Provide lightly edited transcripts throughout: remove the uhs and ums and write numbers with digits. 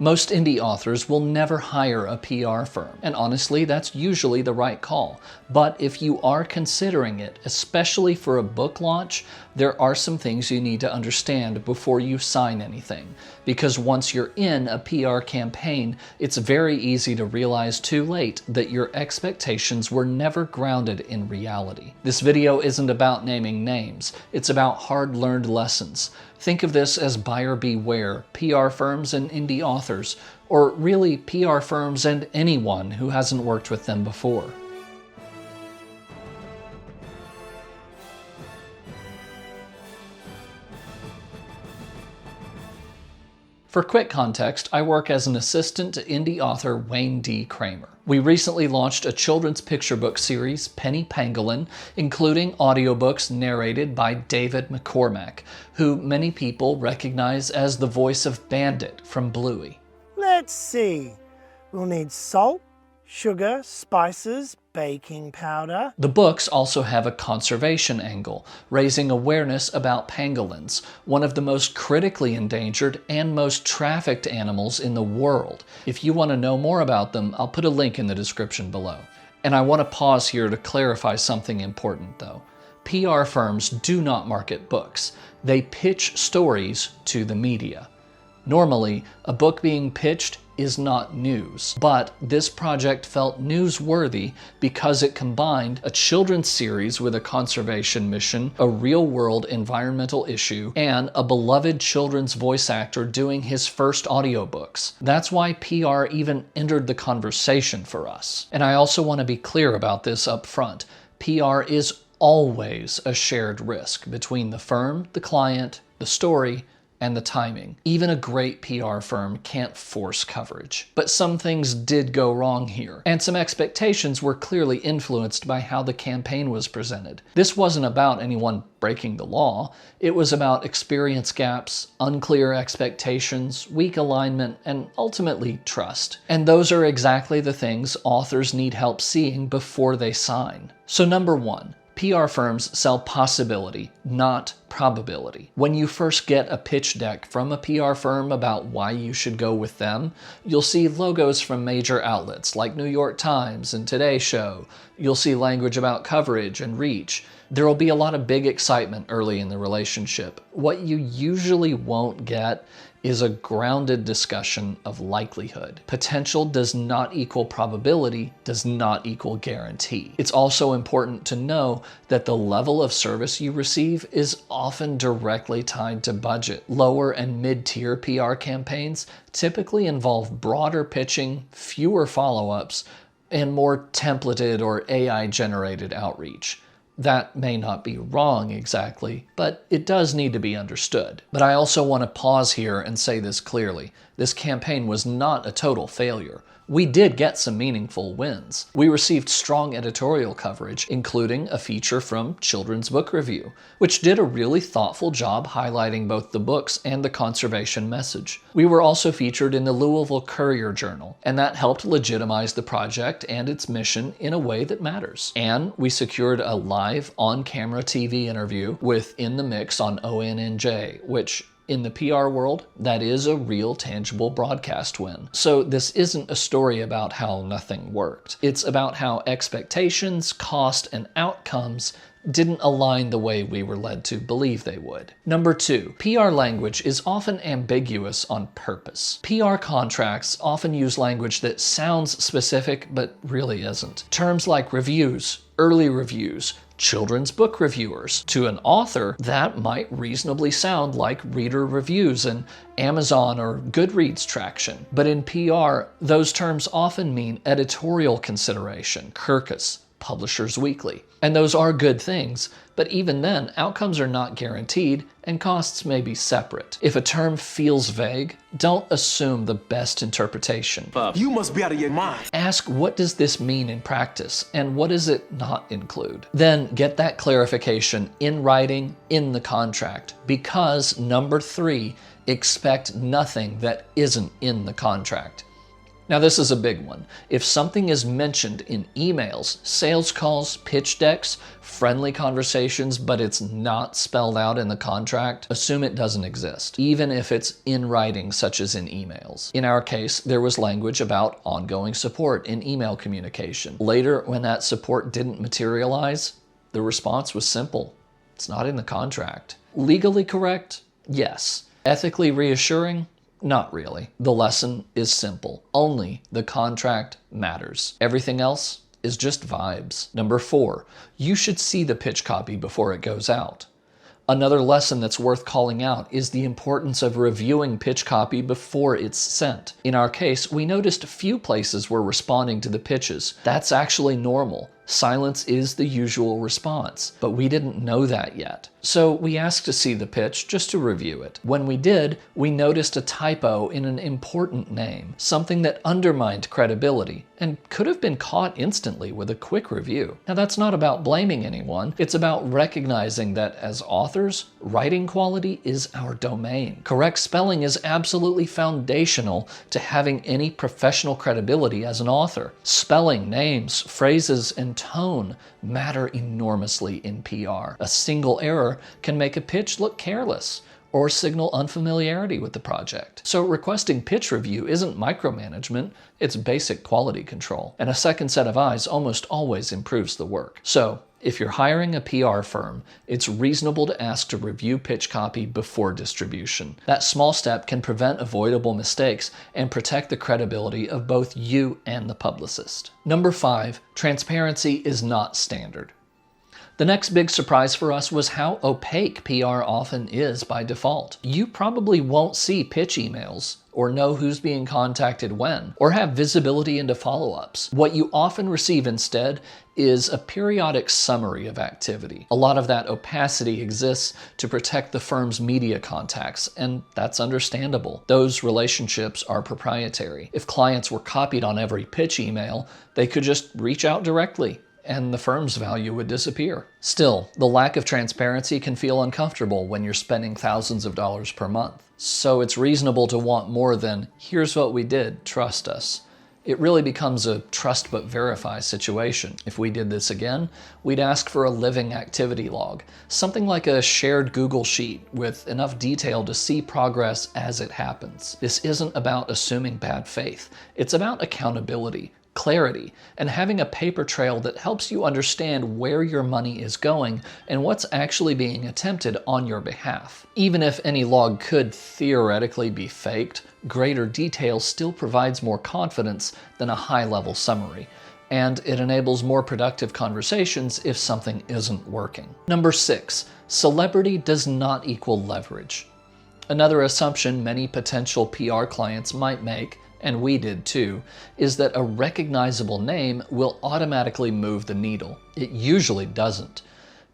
Most indie authors will never hire a PR firm, and honestly, that's usually the right call. But if you are considering it, especially for a book launch, there are some things you need to understand before you sign anything. Because once you're in a PR campaign, it's very easy to realize too late that your expectations were never grounded in reality. This video isn't about naming names, it's about hard-learned lessons. Think of this as buyer beware, PR firms and indie authors, or really PR firms and anyone who hasn't worked with them before. For quick context, I work as an assistant to indie author Wayne D. Kramer. We recently launched a children's picture book series, Penny Pangolin, including audiobooks narrated by David McCormack, who many people recognize as the voice of Bandit from Bluey. Let's see. We'll need salt, sugar, spices, baking powder. The books also have a conservation angle, raising awareness about pangolins, one of the most critically endangered and most trafficked animals in the world. If you want to know more about them, I'll put a link in the description below. And I want to pause here to clarify something important though. PR firms do not market books. They pitch stories to the media. Normally, a book being pitched is not news, but this project felt newsworthy because it combined a children's series with a conservation mission, a real-world environmental issue, and a beloved children's voice actor doing his first audiobooks. That's why PR even entered the conversation for us. And I also want to be clear about this up front. PR is always a shared risk between the firm, the client, the story, and the timing. Even a great PR firm can't force coverage. But some things did go wrong here, and some expectations were clearly influenced by how the campaign was presented. This wasn't about anyone breaking the law, it was about experience gaps, unclear expectations, weak alignment, and ultimately trust. And those are exactly the things authors need help seeing before they sign. So number one, PR firms sell possibility, not probability. When you first get a pitch deck from a PR firm about why you should go with them, you'll see logos from major outlets like New York Times and Today Show. You'll see language about coverage and reach. There will be a lot of big excitement early in the relationship. What you usually won't get is a grounded discussion of likelihood. Potential does not equal probability, does not equal guarantee. It's also important to know that the level of service you receive is often directly tied to budget. Lower and mid-tier PR campaigns typically involve broader pitching, fewer follow-ups, and more templated or AI-generated outreach. That may not be wrong exactly, but it does need to be understood. But I also want to pause here and say this clearly. This campaign was not a total failure. We did get some meaningful wins. We received strong editorial coverage, including a feature from Children's Book Review, which did a really thoughtful job highlighting both the books and the conservation message. We were also featured in the Louisville Courier-Journal, and that helped legitimize the project and its mission in a way that matters. And we secured a live on-camera TV interview with In the Mix on ONNJ, which in the PR world, that is a real tangible broadcast win. So this isn't a story about how nothing worked. It's about how expectations, cost, and outcomes didn't align the way we were led to believe they would. Number two, PR language is often ambiguous on purpose. PR contracts often use language that sounds specific but really isn't. Terms like reviews, early reviews, children's book reviewers. To an author, that might reasonably sound like reader reviews and Amazon or Goodreads traction. But in PR, those terms often mean editorial consideration, Kirkus, Publishers Weekly. And those are good things, but even then, outcomes are not guaranteed and costs may be separate. If a term feels vague, don't assume the best interpretation. You must be out of your mind. Ask, what does this mean in practice and what does it not include? Then get that clarification in writing in the contract, because number three, expect nothing that isn't in the contract. Now this is a big one. If something is mentioned in emails, sales calls, pitch decks, friendly conversations, but it's not spelled out in the contract, assume it doesn't exist, even if it's in writing, such as in emails. In our case, there was language about ongoing support in email communication. Later, when that support didn't materialize, the response was simple. It's not in the contract. Legally correct? Yes. Ethically reassuring? Not really. The lesson is simple. Only the contract matters. Everything else is just vibes. Number 4, you should see the pitch copy before it goes out. Another lesson that's worth calling out is the importance of reviewing pitch copy before it's sent. In our case, we noticed few places were responding to the pitches. That's actually normal. Silence is the usual response, but we didn't know that yet. So we asked to see the pitch just to review it. When we did, we noticed a typo in an important name, something that undermined credibility and could have been caught instantly with a quick review. Now that's not about blaming anyone, it's about recognizing that as authors, writing quality is our domain. Correct spelling is absolutely foundational to having any professional credibility as an author. Spelling, names, phrases, and tone matter enormously in PR. A single error can make a pitch look careless or signal unfamiliarity with the project. So requesting pitch review isn't micromanagement, it's basic quality control. And a second set of eyes almost always improves the work. So if you're hiring a PR firm, it's reasonable to ask to review pitch copy before distribution. That small step can prevent avoidable mistakes and protect the credibility of both you and the publicist. Number 5, transparency is not standard. The next big surprise for us was how opaque PR often is by default. You probably won't see pitch emails, or know who's being contacted when, or have visibility into follow-ups. What you often receive instead is a periodic summary of activity. A lot of that opacity exists to protect the firm's media contacts, and that's understandable. Those relationships are proprietary. If clients were copied on every pitch email, they could just reach out directly, and the firm's value would disappear. Still, the lack of transparency can feel uncomfortable when you're spending thousands of dollars per month. So it's reasonable to want more than, here's what we did, trust us. It really becomes a trust but verify situation. If we did this again, we'd ask for a living activity log, something like a shared Google Sheet with enough detail to see progress as it happens. This isn't about assuming bad faith. It's about accountability, clarity, and having a paper trail that helps you understand where your money is going and what's actually being attempted on your behalf. Even if any log could theoretically be faked, greater detail still provides more confidence than a high-level summary, and it enables more productive conversations if something isn't working. Number 6, celebrity does not equal leverage. Another assumption many potential PR clients might make, and we did too, is that a recognizable name will automatically move the needle. It usually doesn't.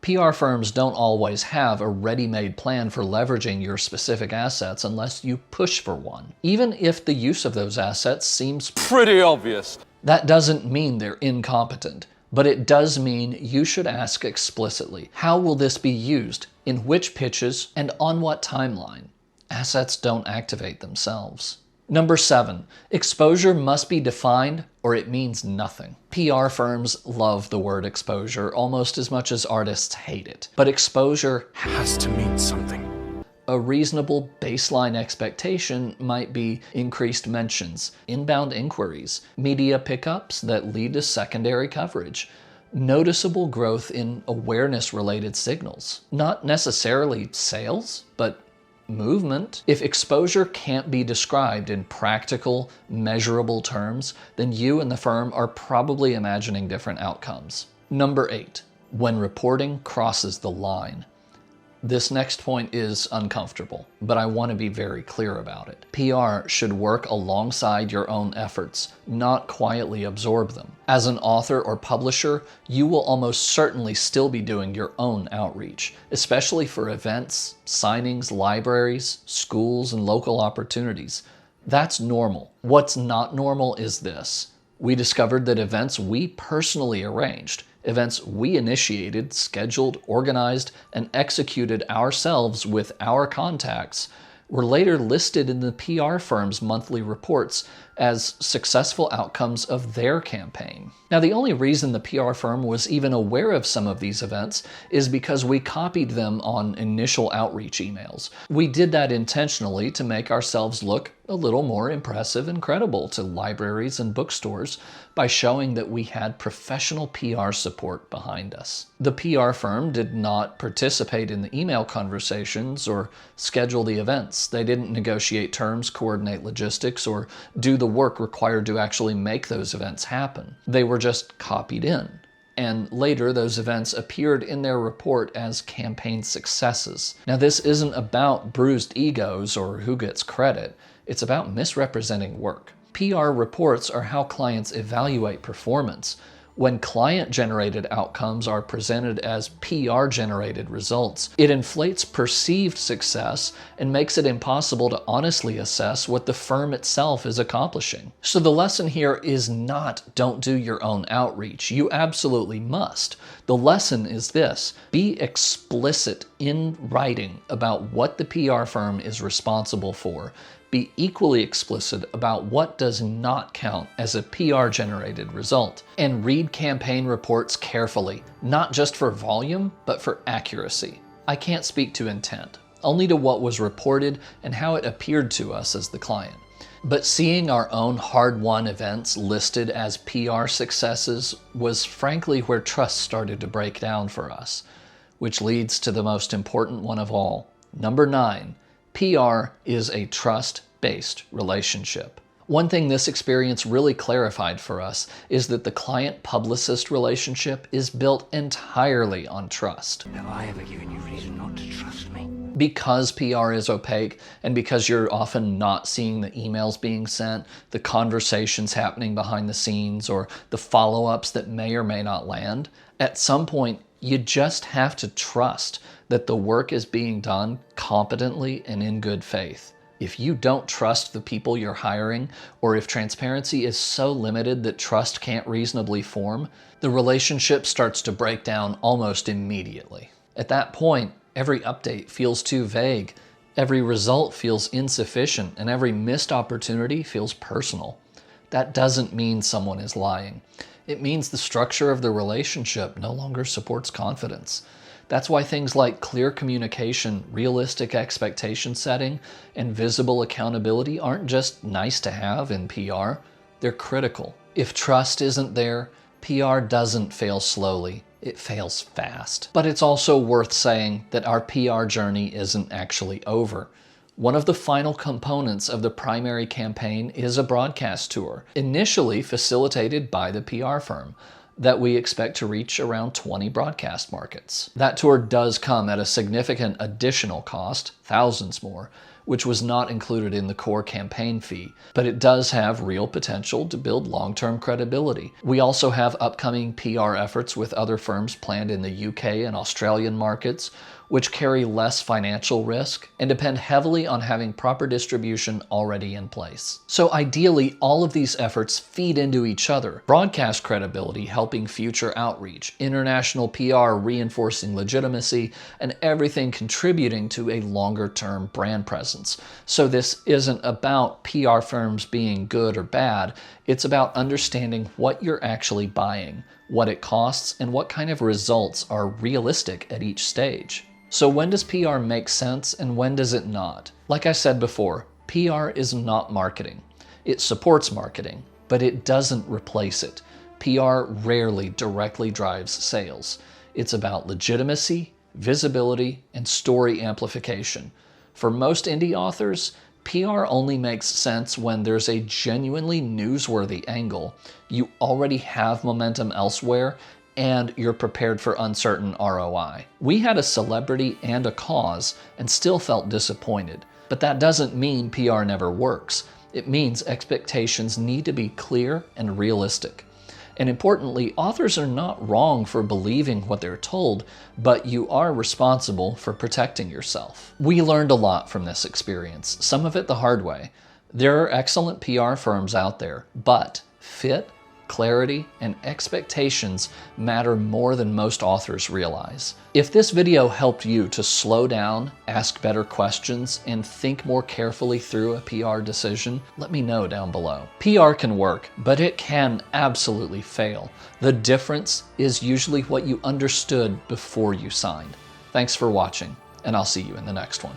PR firms don't always have a ready-made plan for leveraging your specific assets unless you push for one. Even if the use of those assets seems pretty obvious. That doesn't mean they're incompetent, but it does mean you should ask explicitly, how will this be used, in which pitches, and on what timeline? Assets don't activate themselves. Number 7, exposure must be defined or it means nothing. PR firms love the word exposure almost as much as artists hate it, but exposure has to mean something. A reasonable baseline expectation might be increased mentions, inbound inquiries, media pickups that lead to secondary coverage, noticeable growth in awareness-related signals. Not necessarily sales, but movement. If exposure can't be described in practical, measurable terms, then you and the firm are probably imagining different outcomes. Number 8, when reporting crosses the line. This next point is uncomfortable, but I want to be very clear about it. PR should work alongside your own efforts, not quietly absorb them. As an author or publisher, you will almost certainly still be doing your own outreach, especially for events, signings, libraries, schools, and local opportunities. That's normal. What's not normal is this. We discovered that events we personally arranged, events we initiated, scheduled, organized, and executed ourselves with our contacts were later listed in the PR firm's monthly reports as successful outcomes of their campaign. Now, the only reason the PR firm was even aware of some of these events is because we copied them on initial outreach emails. We did that intentionally to make ourselves look a little more impressive and credible to libraries and bookstores by showing that we had professional PR support behind us. The PR firm did not participate in the email conversations or schedule the events. They didn't negotiate terms, coordinate logistics, or do the work required to actually make those events happen. They were just copied in. And later, those events appeared in their report as campaign successes. Now, this isn't about bruised egos or who gets credit. It's about misrepresenting work. PR reports are how clients evaluate performance. When client-generated outcomes are presented as PR-generated results, it inflates perceived success and makes it impossible to honestly assess what the firm itself is accomplishing. So the lesson here is not don't do your own outreach. You absolutely must. The lesson is this: be explicit in writing about what the PR firm is responsible for. Be equally explicit about what does not count as a PR-generated result. And read campaign reports carefully, not just for volume, but for accuracy. I can't speak to intent, only to what was reported and how it appeared to us as the client. But seeing our own hard-won events listed as PR successes was frankly where trust started to break down for us, which leads to the most important one of all. Number 9. PR is a trust-based relationship. One thing this experience really clarified for us is that the client-publicist relationship is built entirely on trust. Have I ever given you reason not to trust me? Because PR is opaque, and because you're often not seeing the emails being sent, the conversations happening behind the scenes, or the follow-ups that may or may not land, at some point you just have to trust that the work is being done competently and in good faith. If you don't trust the people you're hiring, or if transparency is so limited that trust can't reasonably form, the relationship starts to break down almost immediately. At that point, every update feels too vague, every result feels insufficient, and every missed opportunity feels personal. That doesn't mean someone is lying. It means the structure of the relationship no longer supports confidence. That's why things like clear communication, realistic expectation setting, and visible accountability aren't just nice to have in PR, they're critical. If trust isn't there, PR doesn't fail slowly, it fails fast. But it's also worth saying that our PR journey isn't actually over. One of the final components of the primary campaign is a broadcast tour, initially facilitated by the PR firm, that we expect to reach around 20 broadcast markets. That tour does come at a significant additional cost, thousands more, which was not included in the core campaign fee, but it does have real potential to build long-term credibility. We also have upcoming PR efforts with other firms planned in the UK and Australian markets, which carry less financial risk and depend heavily on having proper distribution already in place. So ideally, all of these efforts feed into each other. Broadcast credibility helping future outreach, international PR reinforcing legitimacy, and everything contributing to a longer-term brand presence. So this isn't about PR firms being good or bad, it's about understanding what you're actually buying, what it costs, and what kind of results are realistic at each stage. So when does PR make sense and when does it not? Like I said before, PR is not marketing. It supports marketing, but it doesn't replace it. PR rarely directly drives sales. It's about legitimacy, visibility, and story amplification. For most indie authors, PR only makes sense when there's a genuinely newsworthy angle, you already have momentum elsewhere, and you're prepared for uncertain ROI. We had a celebrity and a cause and still felt disappointed, but that doesn't mean PR never works. It means expectations need to be clear and realistic. And importantly, authors are not wrong for believing what they're told, but you are responsible for protecting yourself. We learned a lot from this experience, some of it the hard way. There are excellent PR firms out there, but fit clarity, and expectations matter more than most authors realize. If this video helped you to slow down, ask better questions, and think more carefully through a PR decision, let me know down below. PR can work, but it can absolutely fail. The difference is usually what you understood before you signed. Thanks for watching, and I'll see you in the next one.